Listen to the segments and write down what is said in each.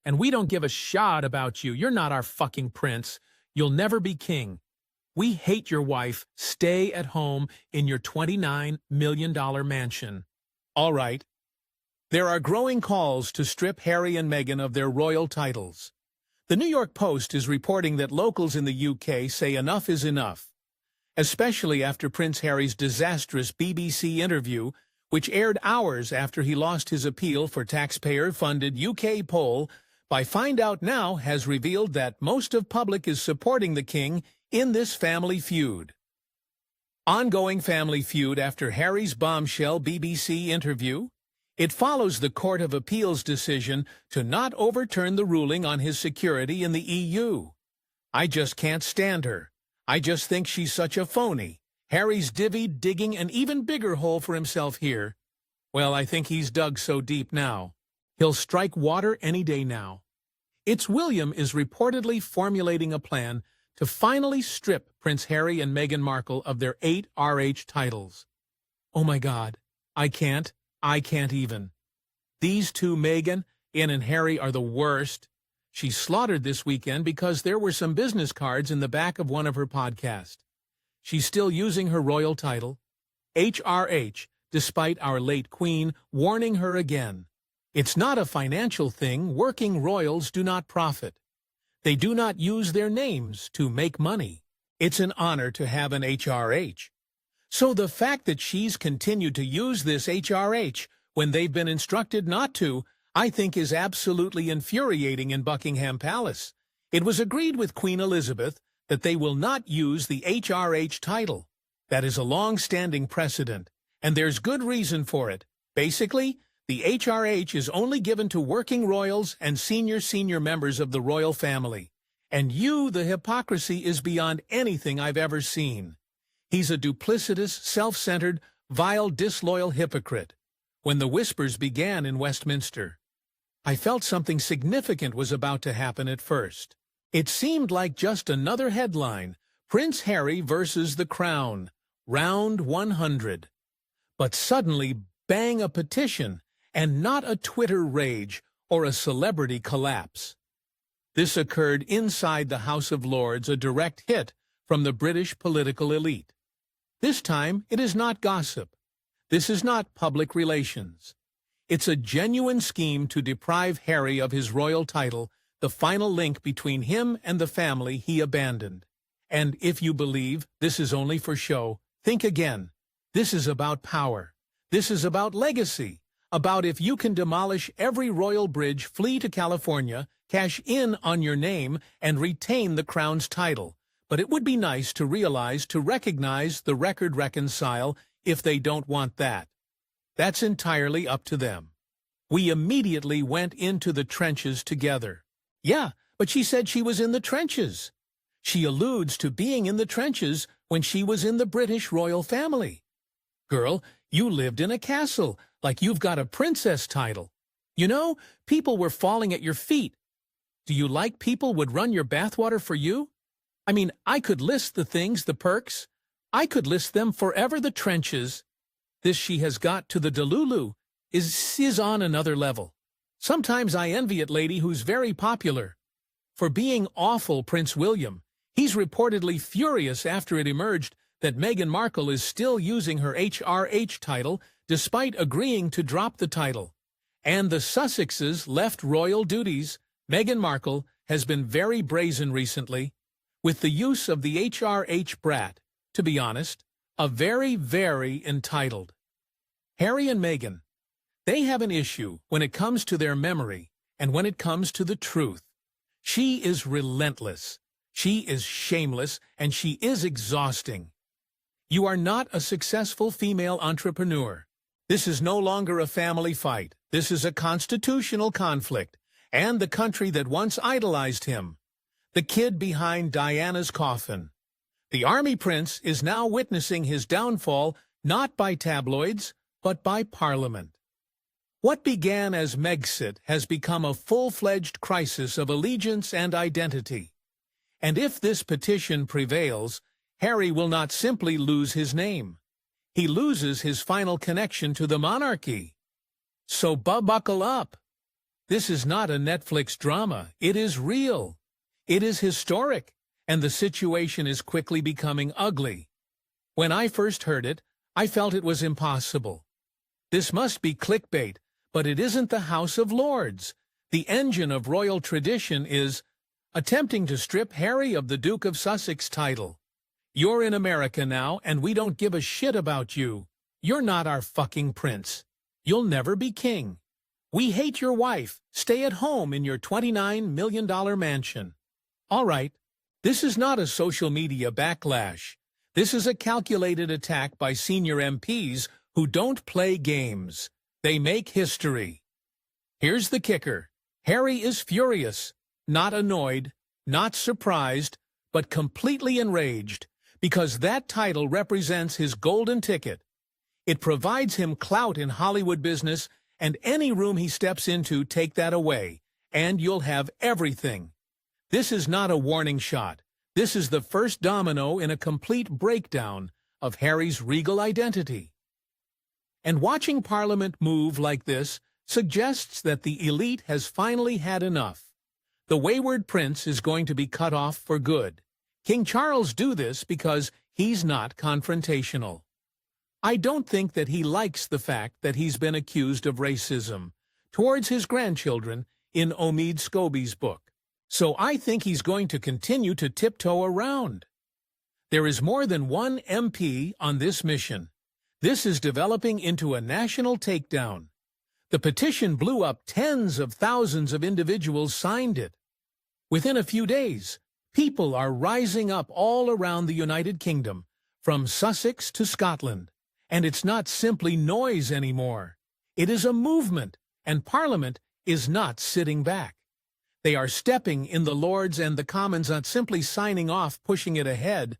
And we don't give a shot about you. You're not our fucking prince. You'll never be king. We hate your wife. Stay at home in your $29 million mansion. All right. There are growing calls to strip Harry and Meghan of their royal titles. The New York Post is reporting that locals in the UK say enough is enough, especially after Prince Harry's disastrous BBC interview, which aired hours after he lost his appeal for taxpayer-funded UK poll by Find Out Now has revealed that most of public is supporting the king in this family feud. Ongoing family feud after Harry's bombshell BBC interview. It follows the Court of Appeal's decision to not overturn the ruling on his security in the EU. I just can't stand her. I just think she's such a phony. Harry's digging an even bigger hole for himself here. Well, I think he's dug so deep now. He'll strike water any day now. It's William is reportedly formulating a plan to finally strip Prince Harry and Meghan Markle of their 8 RH titles. Oh my God, I can't even. These two, Meghan, Anne and Harry, are the worst. She slaughtered this weekend because there were some business cards in the back of one of her podcasts. She's still using her royal title, HRH, despite our late queen warning her again. It's not a financial thing. Working royals do not profit. They do not use their names to make money. It's an honor to have an HRH. So the fact that she's continued to use this HRH when they've been instructed not to, I think is absolutely infuriating in Buckingham Palace. It was agreed with Queen Elizabeth that they will not use the HRH title. That is a long-standing precedent, and there's good reason for it. Basically, the HRH is only given to working royals and senior members of the royal family. And the hypocrisy is beyond anything I've ever seen. He's a duplicitous, self-centered, vile, disloyal hypocrite. When the whispers began in Westminster, I felt something significant was about to happen at first. It seemed like just another headline, Prince Harry versus the Crown, round 100. But suddenly, bang, a petition, and not a Twitter rage or a celebrity collapse. This occurred inside the House of Lords, a direct hit from the British political elite. This time, it is not gossip. This is not public relations. It's a genuine scheme to deprive Harry of his royal title, the final link between him and the family he abandoned. And if you believe this is only for show, think again. This is about power. This is about legacy. About if you can demolish every royal bridge, flee to California, cash in on your name, and retain the crown's title. But it would be nice to recognize the record, reconcile, if they don't want that. That's entirely up to them. We immediately went into the trenches together. Yeah, but she said she was in the trenches. She alludes to being in the trenches when she was in the British royal family. Girl, you lived in a castle, like you've got a princess title. You know, people were falling at your feet. Do you like people would run your bathwater for you? I mean, I could list the things, the perks. I could list them forever. The trenches. This she has got to the Delulu is on another level. Sometimes I envy it, lady who's very popular. For being awful, Prince William. He's reportedly furious after it emerged that Meghan Markle is still using her HRH title despite agreeing to drop the title. And the Sussexes left royal duties. Meghan Markle has been very brazen recently with the use of the HRH brat, to be honest, a very entitled. Harry and Meghan, they have an issue when it comes to their memory and when it comes to the truth. She is relentless, she is shameless, and she is exhausting. You are not a successful female entrepreneur. This is no longer a family fight. This is a constitutional conflict, and the country that once idolized him. The kid behind Diana's coffin. The army prince is now witnessing his downfall not by tabloids, but by Parliament. What began as Megxit has become a full-fledged crisis of allegiance and identity. And if this petition prevails, Harry will not simply lose his name. He loses his final connection to the monarchy. So buckle up. This is not a Netflix drama. It is real. It is historic, and the situation is quickly becoming ugly. When I first heard it, I felt it was impossible. This must be clickbait, but it isn't the House of Lords. The engine of royal tradition is attempting to strip Harry of the Duke of Sussex title. You're in America now, and we don't give a shit about you. You're not our fucking prince. You'll never be king. We hate your wife. Stay at home in your $29 million mansion. All right, this is not a social media backlash. This is a calculated attack by senior MPs who don't play games. They make history. Here's the kicker. Harry is furious, not annoyed, not surprised, but completely enraged, because that title represents his golden ticket. It provides him clout in Hollywood business, and any room he steps into, take that away, and you'll have everything. This is not a warning shot. This is the first domino in a complete breakdown of Harry's regal identity. And watching Parliament move like this suggests that the elite has finally had enough. The wayward prince is going to be cut off for good. King Charles do this because he's not confrontational. I don't think that he likes the fact that he's been accused of racism towards his grandchildren in Omid Scobie's book. So I think he's going to continue to tiptoe around. There is more than one MP on this mission. This is developing into a national takedown. The petition blew up. Tens of thousands of individuals signed it. Within a few days, people are rising up all around the United Kingdom, from Sussex to Scotland. And it's not simply noise anymore. It is a movement, and Parliament is not sitting back. They are stepping in the Lords and the Commons, not simply signing off, pushing it ahead.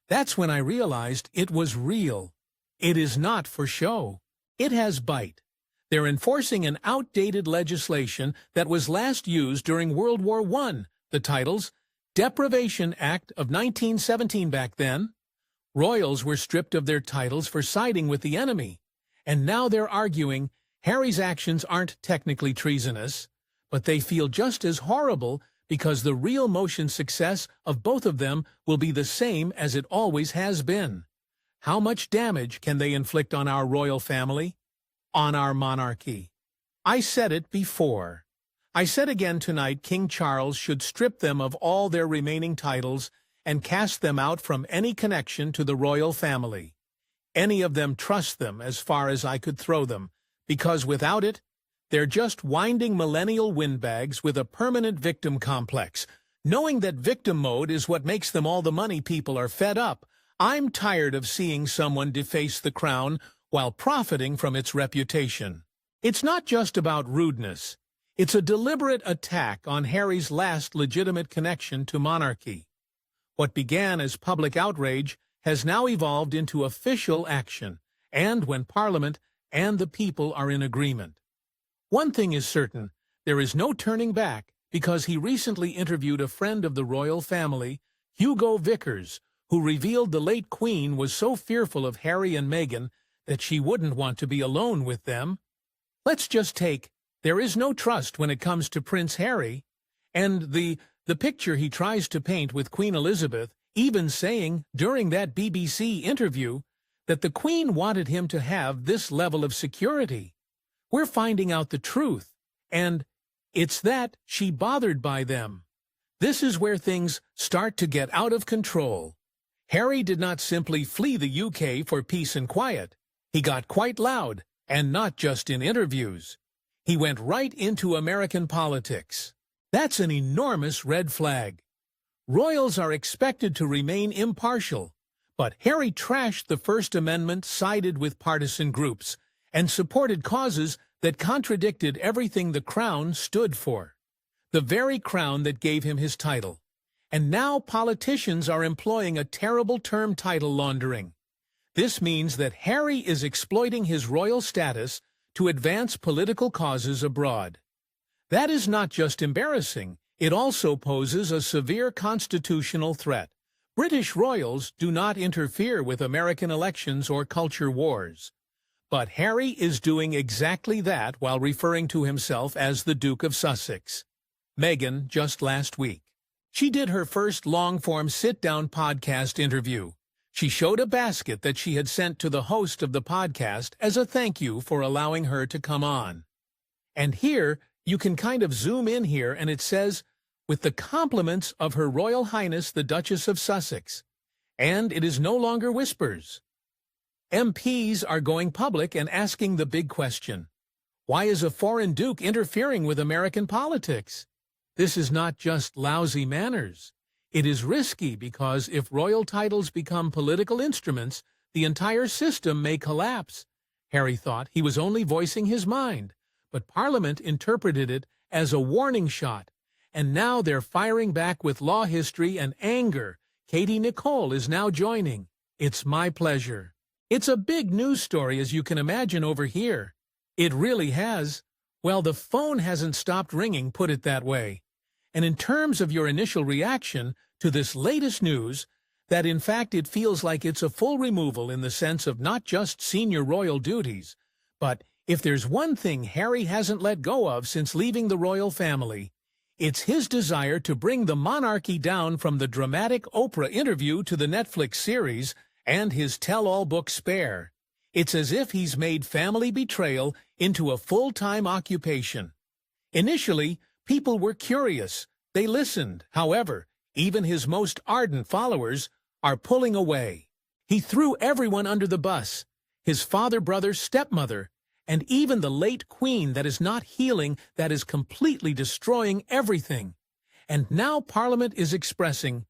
That's when I realized it was real. It is not for show. It has bite. They're enforcing an outdated legislation that was last used during World War I. The titles, Deprivation Act of 1917 back then. Royals were stripped of their titles for siding with the enemy, and now they're arguing Harry's actions aren't technically treasonous, but they feel just as horrible because the real motion success of both of them will be the same as it always has been. How much damage can they inflict on our royal family? On our monarchy? I said it before. I said again tonight, King Charles should strip them of all their remaining titles and cast them out from any connection to the royal family. Any of them trust them as far as I could throw them, because without it, they're just winding millennial windbags with a permanent victim complex, knowing that victim mode is what makes them all the money. People are fed up. I'm tired of seeing someone deface the crown while profiting from its reputation. It's not just about rudeness. It's a deliberate attack on Harry's last legitimate connection to monarchy. What began as public outrage has now evolved into official action, and when Parliament and the people are in agreement. One thing is certain, there is no turning back, because he recently interviewed a friend of the royal family, Hugo Vickers, who revealed the late Queen was so fearful of Harry and Meghan that she wouldn't want to be alone with them. Let's just take, there is no trust when it comes to Prince Harry, and the picture he tries to paint with Queen Elizabeth, even saying during that BBC interview that the Queen wanted him to have this level of security. We're finding out the truth, and it's that she bothered by them. This is where things start to get out of control. Harry did not simply flee the UK for peace and quiet. He got quite loud, and not just in interviews. He went right into American politics. That's an enormous red flag. Royals are expected to remain impartial, but Harry trashed the First Amendment, sided with partisan groups, and supported causes that contradicted everything the crown stood for. The very crown that gave him his title. And now politicians are employing a terrible term, title laundering. This means that Harry is exploiting his royal status to advance political causes abroad. That is not just embarrassing, it also poses a severe constitutional threat. British royals do not interfere with American elections or culture wars. But Harry is doing exactly that while referring to himself as the Duke of Sussex. Meghan, just last week, she did her first long-form sit-down podcast interview. She showed a basket that she had sent to the host of the podcast as a thank you for allowing her to come on. And here, you can kind of zoom in here and it says, with the compliments of Her Royal Highness the Duchess of Sussex. And it is no longer whispers. MPs are going public and asking the big question. Why is a foreign duke interfering with American politics? This is not just lousy manners. It is risky because if royal titles become political instruments, the entire system may collapse. Harry thought he was only voicing his mind, but Parliament interpreted it as a warning shot, and now they're firing back with law history and anger. Katie Nicole is now joining. It's my pleasure. It's a big news story, as you can imagine, over here. It really has. Well, the phone hasn't stopped ringing, put it that way. And in terms of your initial reaction to this latest news, that in fact it feels like it's a full removal in the sense of not just senior royal duties, but if there's one thing Harry hasn't let go of since leaving the royal family, it's his desire to bring the monarchy down from the dramatic Oprah interview to the Netflix series and his tell-all book Spare. It's as if he's made family betrayal into a full-time occupation. Initially, people were curious. They listened. However, even his most ardent followers are pulling away. He threw everyone under the bus, his father, brother, stepmother, and even the late queen that is not healing, that is completely destroying everything. And now Parliament is expressing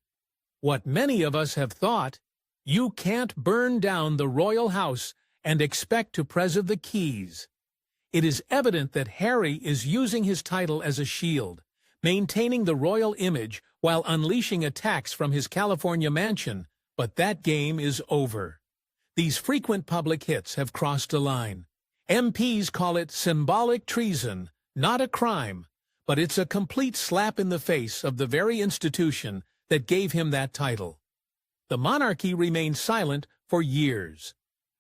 what many of us have thought: you can't burn down the royal house and expect to preserve the keys. It is evident that Harry is using his title as a shield, maintaining the royal image while unleashing attacks from his California mansion, but that game is over. These frequent public hits have crossed a line. MPs call it symbolic treason, not a crime, but it's a complete slap in the face of the very institution that gave him that title. The monarchy remained silent for years.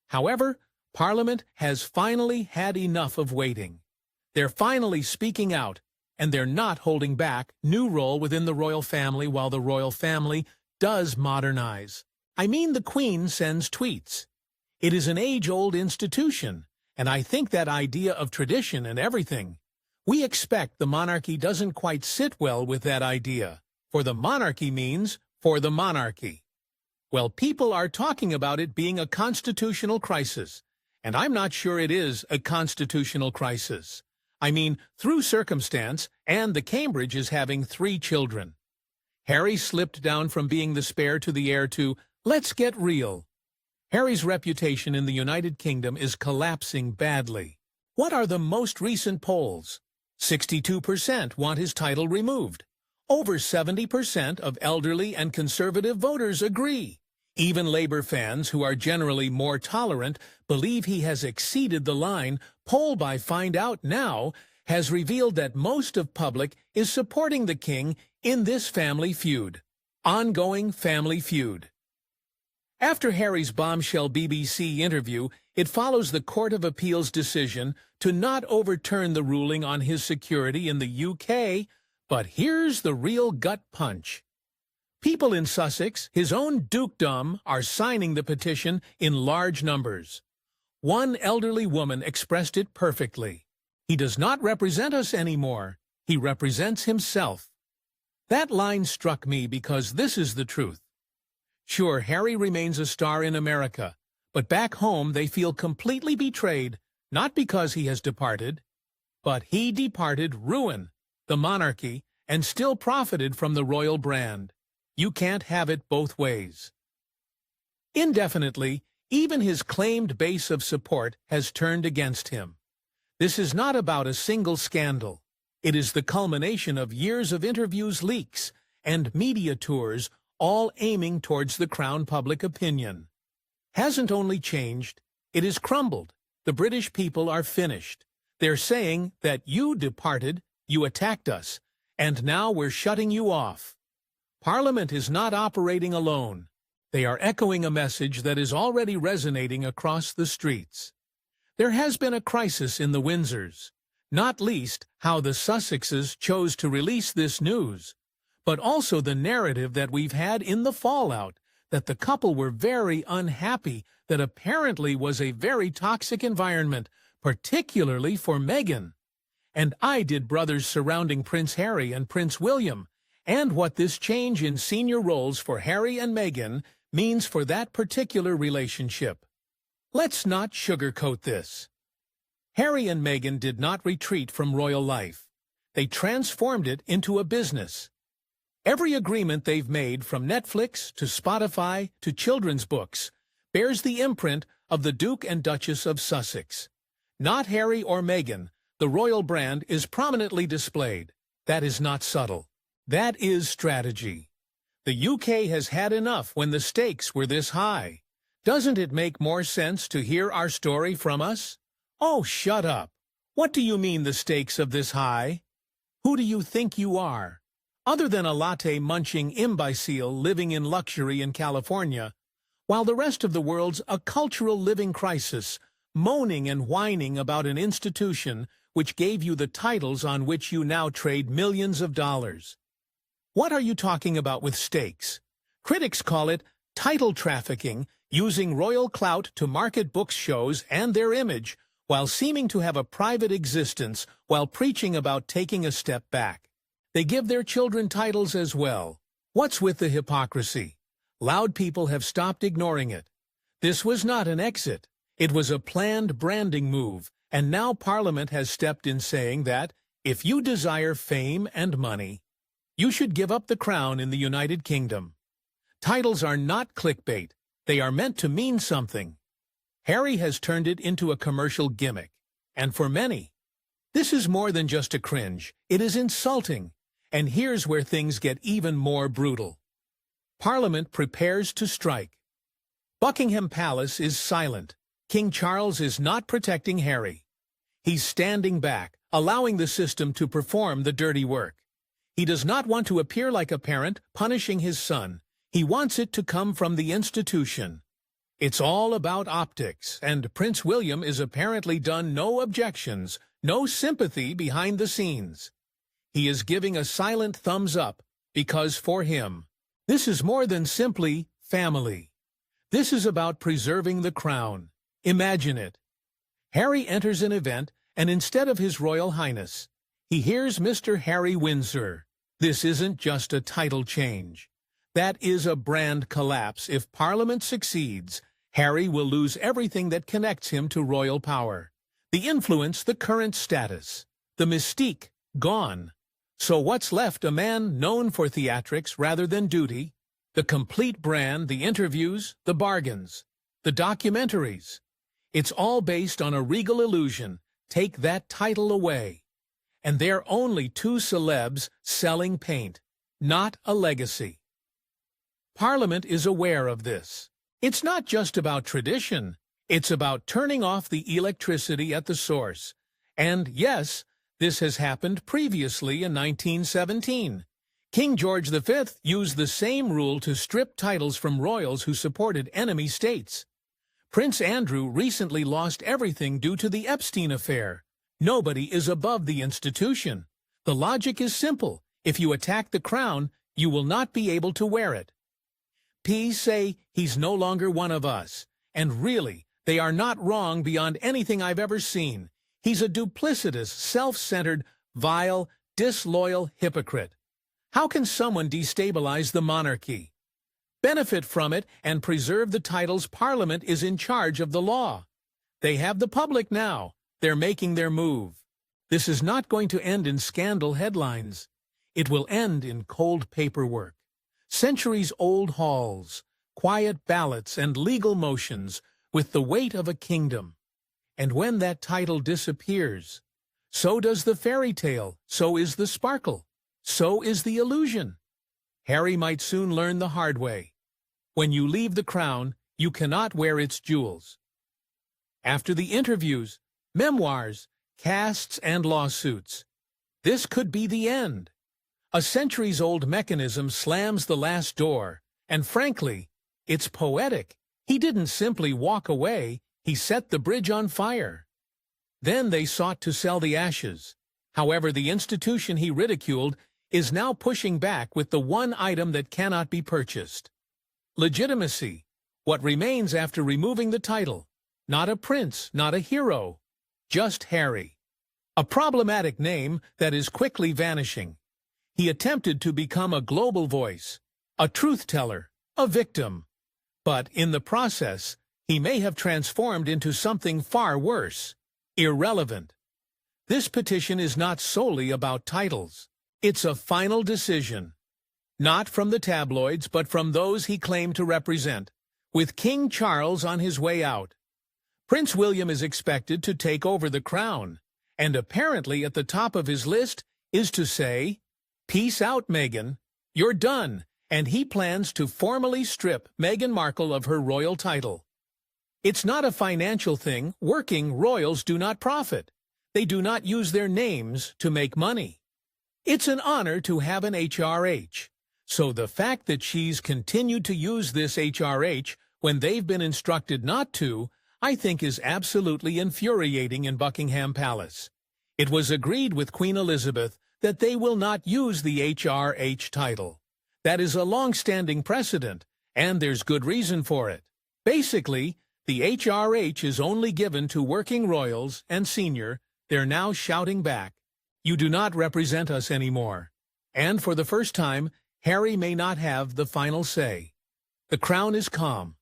However, Parliament has finally had enough of waiting. They're finally speaking out, and they're not holding back new role within the royal family while the royal family does modernize. I mean, the Queen sends tweets. It is an age-old institution, and I think that idea of tradition and everything, we expect the monarchy doesn't quite sit well with that idea, for the monarchy means for the monarchy. Well, people are talking about it being a constitutional crisis, and I'm not sure it is a constitutional crisis. I mean, through circumstance, and the Cambridge is having 3 children. Harry slipped down from being the spare to the heir to, let's get real. Harry's reputation in the United Kingdom is collapsing badly. What are the most recent polls? 62% want his title removed. Over 70% of elderly and conservative voters agree. Even Labour fans, who are generally more tolerant, believe he has exceeded the line. Poll by Find Out Now has revealed that most of public is supporting the king in this family feud. Ongoing family feud. After Harry's bombshell BBC interview, it follows the Court of Appeal's decision to not overturn the ruling on his security in the UK, but here's the real gut punch. People in Sussex, his own dukedom, are signing the petition in large numbers. One elderly woman expressed it perfectly. He does not represent us anymore. He represents himself. That line struck me because this is the truth. Sure, Harry remains a star in America, but back home they feel completely betrayed, not because he has departed, but he departed ruin the monarchy and still profited from the royal brand. You can't have it both ways. Indefinitely, even his claimed base of support has turned against him. This is not about a single scandal. It is the culmination of years of interviews, leaks, and media tours, all aiming towards the Crown public opinion. Hasn't only changed, it has crumbled. The British people are finished. They're saying that you departed, you attacked us, and now we're shutting you off. Parliament is not operating alone. They are echoing a message that is already resonating across the streets. There has been a crisis in the Windsors, not least how the Sussexes chose to release this news, but also the narrative that we've had in the fallout, that the couple were very unhappy, that apparently was a very toxic environment, particularly for Meghan. And I did brothers surrounding Prince Harry and Prince William, and what this change in senior roles for Harry and Meghan means for that particular relationship. Let's not sugarcoat this. Harry and Meghan did not retreat from royal life. They transformed it into a business. Every agreement they've made, from Netflix to Spotify to children's books, bears the imprint of the Duke and Duchess of Sussex. Not Harry or Meghan, the royal brand is prominently displayed. That is not subtle. That is strategy. The UK has had enough when the stakes were this high. Doesn't it make more sense to hear our story from us? Oh, shut up. What do you mean the stakes of this high? Who do you think you are? Other than a latte-munching imbecile living in luxury in California, while the rest of the world's a cultural living crisis, moaning and whining about an institution which gave you the titles on which you now trade millions of dollars. What are you talking about with stakes? Critics call it title trafficking, using royal clout to market book shows and their image, while seeming to have a private existence while preaching about taking a step back. They give their children titles as well. What's with the hypocrisy? Loud people have stopped ignoring it. This was not an exit. It was a planned branding move, and now Parliament has stepped in saying that, if you desire fame and money, you should give up the crown in the United Kingdom. Titles are not clickbait. They are meant to mean something. Harry has turned it into a commercial gimmick, and for many, this is more than just a cringe. It is insulting. And here's where things get even more brutal. Parliament prepares to strike. Buckingham Palace is silent. King Charles is not protecting Harry. He's standing back, allowing the system to perform the dirty work. He does not want to appear like a parent punishing his son. He wants it to come from the institution. It's all about optics, and Prince William is apparently done no objections, no sympathy behind the scenes. He is giving a silent thumbs up, because for him, this is more than simply family. This is about preserving the crown. Imagine it. Harry enters an event, and instead of His Royal Highness, he hears Mr. Harry Windsor. This isn't just a title change. That is a brand collapse. If Parliament succeeds, Harry will lose everything that connects him to royal power. The influence, the current status, the mystique, gone. So what's left? A man known for theatrics rather than duty, the complete brand, the interviews, the bargains, the documentaries. It's all based on a regal illusion. Take that title away. And they're only two celebs selling paint, not a legacy. Parliament is aware of this. It's not just about tradition. It's about turning off the electricity at the source. And yes, this has happened previously in 1917. King George V used the same rule to strip titles from royals who supported enemy states. Prince Andrew recently lost everything due to the Epstein affair. Nobody is above the institution. The logic is simple. If you attack the crown, you will not be able to wear it. P's say he's no longer one of us. And really, they are not wrong beyond anything I've ever seen. He's a duplicitous, self-centered, vile, disloyal hypocrite. How can someone destabilize the monarchy, benefit from it, and preserve the titles? Parliament is in charge of the law. They have the public now. They're making their move. This is not going to end in scandal headlines. It will end in cold paperwork, centuries-old halls, quiet ballots, and legal motions with the weight of a kingdom. And when that title disappears, so does the fairy tale, so is the sparkle, so is the illusion. Harry might soon learn the hard way. When you leave the crown, you cannot wear its jewels. After the interviews, memoirs, casts, and lawsuits, this could be the end. A centuries-old mechanism slams the last door, and frankly, it's poetic. He didn't simply walk away, he set the bridge on fire. Then they sought to sell the ashes. However, the institution he ridiculed is now pushing back with the one item that cannot be purchased. Legitimacy. What remains after removing the title? Not a prince, not a hero. Just Harry. A problematic name that is quickly vanishing. He attempted to become a global voice, a truth-teller, a victim. But in the process, he may have transformed into something far worse. Irrelevant. This petition is not solely about titles. It's a final decision. Not from the tabloids, but from those he claimed to represent, with King Charles on his way out. Prince William is expected to take over the crown, and apparently at the top of his list is to say, "Peace out, Meghan. You're done," and he plans to formally strip Meghan Markle of her royal title. It's not a financial thing. Working royals do not profit. They do not use their names to make money. It's an honor to have an HRH. So the fact that she's continued to use this HRH when they've been instructed not to, I think is absolutely infuriating in Buckingham Palace. It was agreed with Queen Elizabeth that they will not use the HRH title. That is a long-standing precedent, and there's good reason for it. Basically, the HRH is only given to working royals and senior. They're now shouting back, "You do not represent us anymore." And for the first time, Harry may not have the final say. The crown is calm,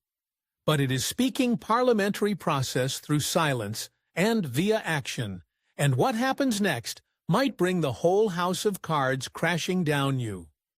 but it is speaking parliamentary process through silence and via action, and what happens next might bring the whole house of cards crashing down you.